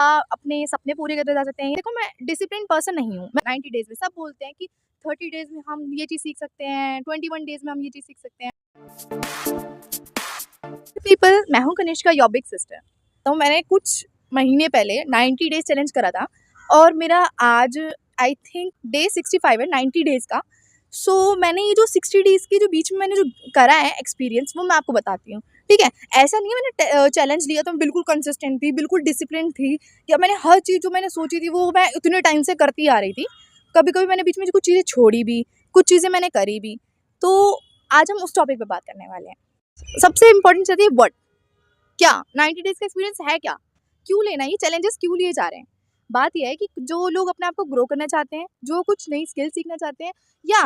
अपने सपने पूरे करते जा सकते हैं। देखो मैं डिसिप्लिन पर्सन नहीं हूँ। मैं 90 डेज़ में सब बोलते हैं कि 30 डेज़ में हम ये चीज़ सीख सकते हैं, 21 डेज़ में हम ये चीज़ सीख सकते हैं। पीपल मैं हूँ कनिष्का योर बिग सिस्टर। तो मैंने कुछ महीने पहले 90 डेज़ चैलेंज करा था और मेरा आज आई थिंक डे 65 है 90 डेज़ का। सो मैंने ये जो 60 डेज़ के जो बीच में मैंने जो करा है एक्सपीरियंस वो मैं आपको बताती हूँ, ठीक है? ऐसा नहीं है मैंने चैलेंज लिया तो मैं बिल्कुल कंसिस्टेंट थी, बिल्कुल डिसिप्लिन थी या मैंने हर चीज़ जो मैंने सोची थी वो मैं इतने टाइम से करती आ रही थी। कभी-कभी मैंने बीच में कुछ चीज़ें छोड़ी भी, कुछ चीज़ें मैंने करी भी। तो आज हम उस टॉपिक पे बात करने वाले हैं। सबसे इम्पोर्टेंट चीज़ है व्हाट क्या 90 डेज़ का एक्सपीरियंस है क्या? क्यों लेना है? ये चैलेंजेस क्यों लिए जा रहे हैं? बात ये है कि जो लोग अपने आप को ग्रो करना चाहते हैं, जो कुछ नई स्किल सीखना चाहते हैं या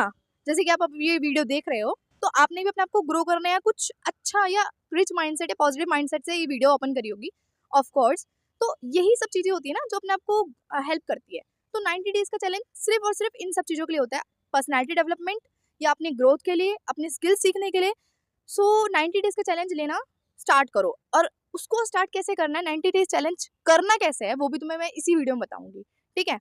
जैसे कि आप अब ये वीडियो देख रहे हो, तो आपने भी अपने आप को ग्रो करना है या कुछ अच्छा या रिच माइंडसेट या पॉजिटिव माइंडसेट से ये वीडियो ओपन करी होगी, ऑफ कोर्स। तो यही सब चीज़ें होती है ना जो अपने आप को हेल्प करती है। तो 90 डेज़ का चैलेंज सिर्फ़ और सिर्फ़ इन सब चीज़ों के लिए होता है, पर्सनैलिटी डेवलपमेंट या अपनी ग्रोथ के लिए, अपनी स्किल सीखने के लिए। सो 90 डेज़ का चैलेंज लेना स्टार्ट करो और उसको स्टार्ट कैसे करना है, 90 डेज़ चैलेंज करना कैसे है, वो भी तुम्हें मैं इसी वीडियो में बताऊँगी, ठीक है?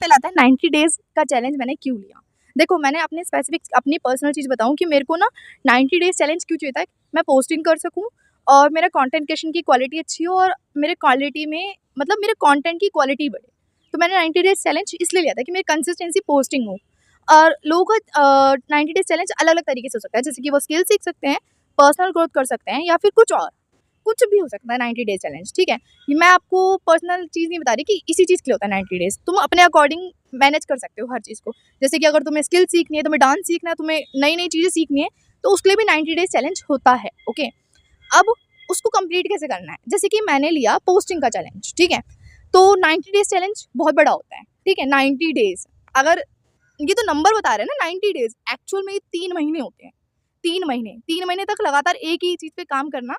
पहले आता है 90 डेज़ का चैलेंज मैंने क्यों लिया? देखो मैंने अपने स्पेसिफिक अपनी पर्सनल चीज़ बताऊँ कि मेरे को ना 90 डेज़ चैलेंज क्यों चाहिए था, मैं पोस्टिंग कर सकूँ और मेरा कंटेंट क्रिएशन की क्वालिटी अच्छी हो और मेरे क्वालिटी में मतलब मेरे कंटेंट की क्वालिटी बढ़े। तो मैंने 90 डेज़ चैलेंज इसलिए लिया था कि मेरी कंसिस्टेंसी पोस्टिंग हो और लोगों का 90 डेज़ चैलेंज अलग-अलग तरीके से हो सकता है, जैसे कि वो स्किल सीख सकते हैं, पर्सनल ग्रोथ कर सकते हैं या फिर कुछ और। कुछ भी हो सकता है 90 डेज़ चैलेंज, ठीक है? ये मैं आपको पर्सनल चीज़ नहीं बता रही कि इसी चीज़ के लिए होता है 90 डेज़। तुम अपने अकॉर्डिंग मैनेज कर सकते हो हर चीज़ को। जैसे कि अगर तुम्हें स्किल सीखनी है, तुम्हें डांस सीखना है, तुम्हें नई-नई चीज़ें सीखनी है, तो उसके लिए भी 90 डेज़ चैलेंज होता है, ओके? अब उसको कंप्लीट कैसे करना है? जैसे कि मैंने लिया पोस्टिंग का चैलेंज, ठीक है? तो 90 डेज़ चैलेंज बहुत बड़ा होता है, ठीक है? 90 डेज़ अगर ये तो नंबर बता रहे हैं ना 90 डेज़, एक्चुअल में ये 3 महीने होते हैं। 3 महीने तक लगातार एक ही चीज़ पे काम करना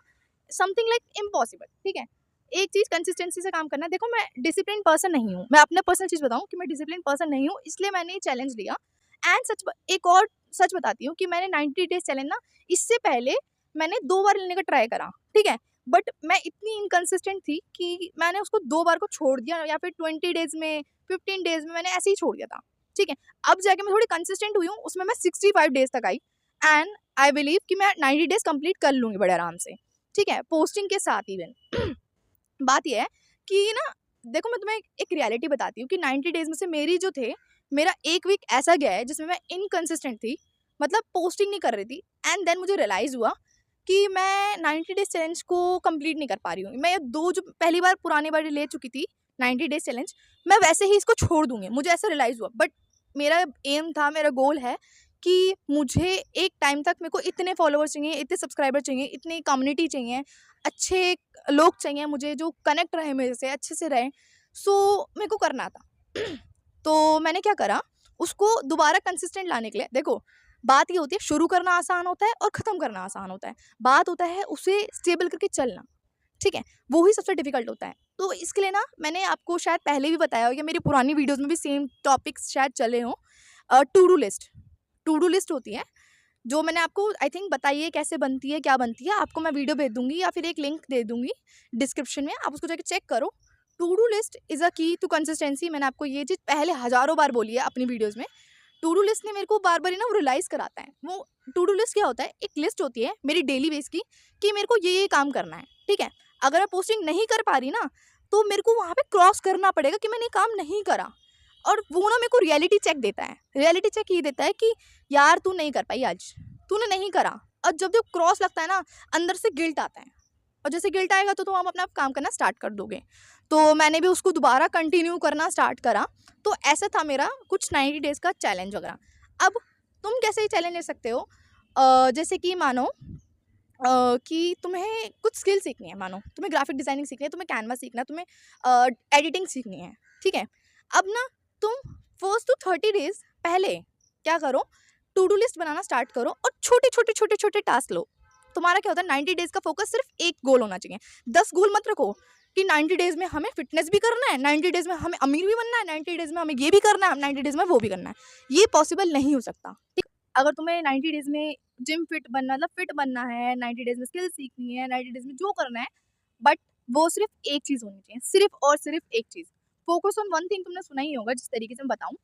समथिंग लाइक इम्पॉसिबल, ठीक है? एक चीज़ कंसिस्टेंसी से काम करना। देखो मैं डिसिप्लिन पर्सन नहीं हूँ। मैं अपना पर्सनल चीज़ बताऊँ कि मैं डिसिप्लिन पर्सन नहीं हूँ, इसलिए मैंने ये चैलेंज लिया एंड एक और सच बताती हूँ कि मैंने 90 डेज़ चैलेंज ना इससे पहले मैंने 2 बार लेने का ट्राई करा, ठीक है? बट मैं इतनी इनकंसिस्टेंट थी कि मैंने उसको 2 बार को छोड़ दिया या फिर 20 डेज़ में, 15 डेज़ में मैंने ऐसे ही छोड़ दिया था, ठीक है? अब जाके मैं थोड़ी कंसिस्टेंट हुई हूँ, उसमें मैं 65 डेज़ तक आई एंड आई बिलीव कि मैं 90 डेज़ कंप्लीट कर लूँगी बड़े आराम से, ठीक है? पोस्टिंग के साथ इवन। बात ये है कि ना देखो मैं तुम्हें एक रियलिटी बताती हूँ कि 90 डेज़ में से मेरी जो थे, मेरा 1 वीक ऐसा गया है जिसमें मैं इनकंसिस्टेंट थी, मतलब पोस्टिंग नहीं कर रही थी एंड देन मुझे रियलाइज़ हुआ कि मैं 90 डेज़ चैलेंज को कंप्लीट नहीं कर पा रही हूँ। मैं ये 2 जो पहली बार पुरानी बार ले चुकी थी 90 डेज़ चैलेंज, मैं वैसे ही इसको छोड़ दूँगी, मुझे ऐसा रियलाइज़ हुआ। बट मेरा एम था, मेरा गोल है कि मुझे एक टाइम तक मेरे को इतने फॉलोवर्स चाहिए, इतने सब्सक्राइबर चाहिए, इतनी कम्युनिटी चाहिए, अच्छे लोग चाहिए मुझे जो कनेक्ट रहे मेरे से, अच्छे से रहें। सो मेरे को करना था। तो मैंने क्या करा, उसको दोबारा कंसिस्टेंट लाने के लिए देखो, बात ये होती है शुरू करना आसान होता है और ख़त्म करना आसान होता है। बात होता है उसे स्टेबल करके चलना, ठीक है? वो ही सबसे डिफ़िकल्ट होता है। तो इसके लिए ना मैंने आपको शायद पहले भी बताया हो या मेरी पुरानी वीडियोज़ में भी सेम टॉपिक्स शायद चले हों। टू डू लिस्ट होती है, जो मैंने आपको आई थिंक बताई है कैसे बनती है, क्या बनती है, आपको मैं वीडियो भेज दूँगी या फिर एक लिंक दे दूँगी डिस्क्रिप्शन में, आप उसको जाके चेक करो। To do list is a key to consistency मैंने आपको ये चीज़ पहले हज़ारों बार बोली है अपनी वीडियोज़ में। टू डू लिस्ट ने मेरे को बार-बार ना वो रियलाइज़ कराता है। वो टू डू लिस्ट क्या होता है, एक लिस्ट होती है मेरी डेली बेस की कि मेरे को ये काम करना है, ठीक है? अगर मैं पोस्टिंग नहीं कर पा रही ना, तो मेरे को वहाँ पे क्रॉस करना पड़ेगा कि मैंने ये काम नहीं करा और वो ना मेरे को रियलिटी चेक देता है। रियलिटी चेक ये देता है कि यार तू नहीं कर पाई आज, तूने नहीं करा और जब जब क्रॉस लगता है ना अंदर से गिल्ट आता है और जैसे गिल्ट आएगा तो तुम हम अपना काम करना स्टार्ट कर दोगे। तो मैंने भी उसको दोबारा कंटिन्यू करना स्टार्ट करा। तो ऐसा था मेरा कुछ 90 डेज़ का चैलेंज वगैरह। अब तुम कैसे ही चैलेंज ले सकते हो, जैसे कि मानो कि तुम्हें कुछ स्किल सीखनी है, मानो तुम्हें ग्राफिक डिज़ाइनिंग सीखनी है, तुम्हें कैनवा सीखना है, तुम्हें एडिटिंग सीखनी है, ठीक है? अब ना तुम फर्स्ट टू 30 डेज़ पहले क्या करो, टू डू लिस्ट बनाना स्टार्ट करो और छोटे-छोटे टास्क लो। तुम्हारा क्या होता है 90 डेज़ का फोकस सिर्फ एक गोल होना चाहिए। 10 गोल मत रखो कि 90 डेज़ में हमें फिटनेस भी करना है, 90 डेज़ में हमें अमीर भी बनना है, 90 डेज़ में हमें ये भी करना है, 90 डेज़ में वो भी करना है। ये पॉसिबल नहीं हो सकता, ठीक? अगर तुम्हें 90 डेज़ में जिम फिट बनना मतलब फिट बनना है, 90 डेज़ में स्किल सीखनी है, 90 डेज़ में जो करना है, बट वो सिर्फ एक चीज़ होनी चाहिए, सिर्फ और सिर्फ एक चीज़। फोकस ऑन वन थिंग तुमने सुना ही होगा, जिस तरीके से मैं बताऊँ।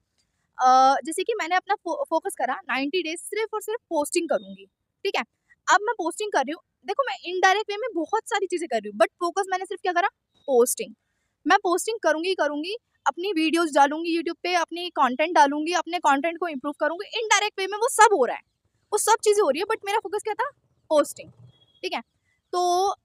जैसे कि मैंने अपना फोकस करा 90 डेज सिर्फ और सिर्फ पोस्टिंग करूँगी, ठीक है? अब मैं पोस्टिंग कर रही हूँ, देखो मैं इनडायरेक्ट वे में बहुत सारी चीज़ें कर रही हूँ, बट फोकस मैंने सिर्फ क्या करा, पोस्टिंग। मैं पोस्टिंग करूँगी ही करूँगी, अपनी वीडियोज़ डालूँगी यूट्यूब पे, अपनी कंटेंट डालूँगी, अपने कंटेंट को इम्प्रूव करूँगी, इनडायरेक्ट वे में वो सब हो रहा है, वो सब चीज़ें हो रही है, बट मेरा फोकस क्या था, पोस्टिंग, ठीक है? तो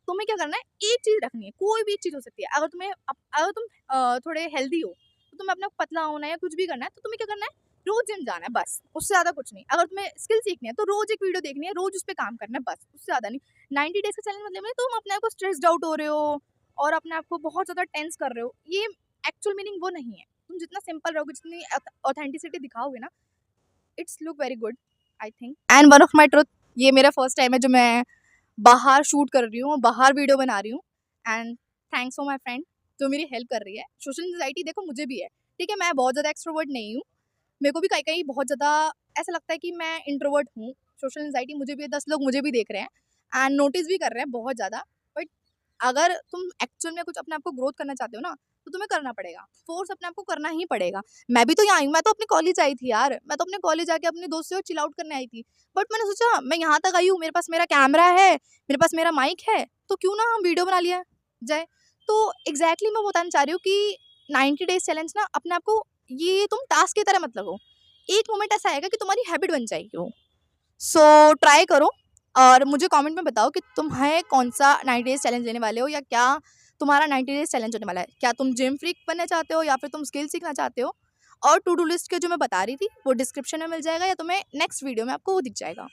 तुम्हें क्या करना है, एक चीज़ रखनी है, कोई भी एक चीज़ हो सकती है। अगर तुम थोड़े हेल्दी हो, तो तुम्हें अपना पतला होना है या कुछ भी करना है, तो तुम्हें क्या करना है, रोज़ जिम जाना है बस, उससे ज़्यादा कुछ नहीं। अगर तुम्हें स्किल सीखनी है, तो रोज़ एक वीडियो देखनी है, रोज़ उस पे काम करना है बस, उससे ज़्यादा नहीं। 90 डेज़ का चैलेंज मतलब नहीं तुम अपने आप को स्ट्रेस्ड आउट हो रहे हो और अपने आप को बहुत ज़्यादा टेंस कर रहे हो, ये एक्चुअल मीनिंग वो नहीं है। तुम जितना सिंपल रहोगे, जितनी ऑथेंटिसिटी दिखाओगे ना, it's look very good I think. And one of my truth, ये मेरा फर्स्ट टाइम है जो मैं बाहर शूट कर रही हूँ, बाहर वीडियो बना रही हूँ। And thanks for my friend जो मेरी हेल्प कर रही है। सोशल एंग्जाइटी देखो मुझे भी है, ठीक है? मैं बहुत ज़्यादा एक्सट्रोवर्ट नहीं हूँ, मेरे को भी कहीं कहीं बहुत ज़्यादा ऐसा लगता है कि मैं इंट्रोवर्ट हूँ। सोशल एंग्जाइटी मुझे भी है, 10 लोग मुझे भी देख रहे हैं एंड नोटिस भी कर रहे हैं बहुत ज़्यादा। बट अगर तुम एक्चुअल में कुछ अपने आप को ग्रोथ करना चाहते हो ना, तो तुम्हें करना पड़ेगा, फोर्स अपने आप को करना ही पड़ेगा। मैं भी तो यहाँ आई हूँ, मैं तो अपने कॉलेज आई थी यार, मैं तो अपने कॉलेज आके अपने दोस्त से चिल आउट करने आई थी। बट मैंने सोचा मैं यहाँ तक आई हूँ, मेरे पास मेरा कैमरा है, मेरे पास मेरा माइक है, तो क्यों ना हम वीडियो बना लिया जाए। तो एग्जैक्टली मैं बताना चाह रही हूँ कि 90 डेज चैलेंज ना अपने आप को ये तुम टास्क की तरह मत लो। एक मोमेंट ऐसा आएगा कि तुम्हारी हैबिट बन जाएगी वो। सो ट्राई करो और मुझे कमेंट में बताओ कि तुम्हें कौन सा 90 डेज चैलेंज लेने वाले हो, या क्या तुम्हारा 90 डेज चैलेंज होने वाला है। क्या तुम जिम फ्रीक बनना चाहते हो या फिर तुम स्किल सीखना चाहते हो? और टू डू लिस्ट के जो मैं बता रही थी वो डिस्क्रिप्शन में मिल जाएगा, या तुम्हें नेक्स्ट वीडियो में आपको वो दिख जाएगा।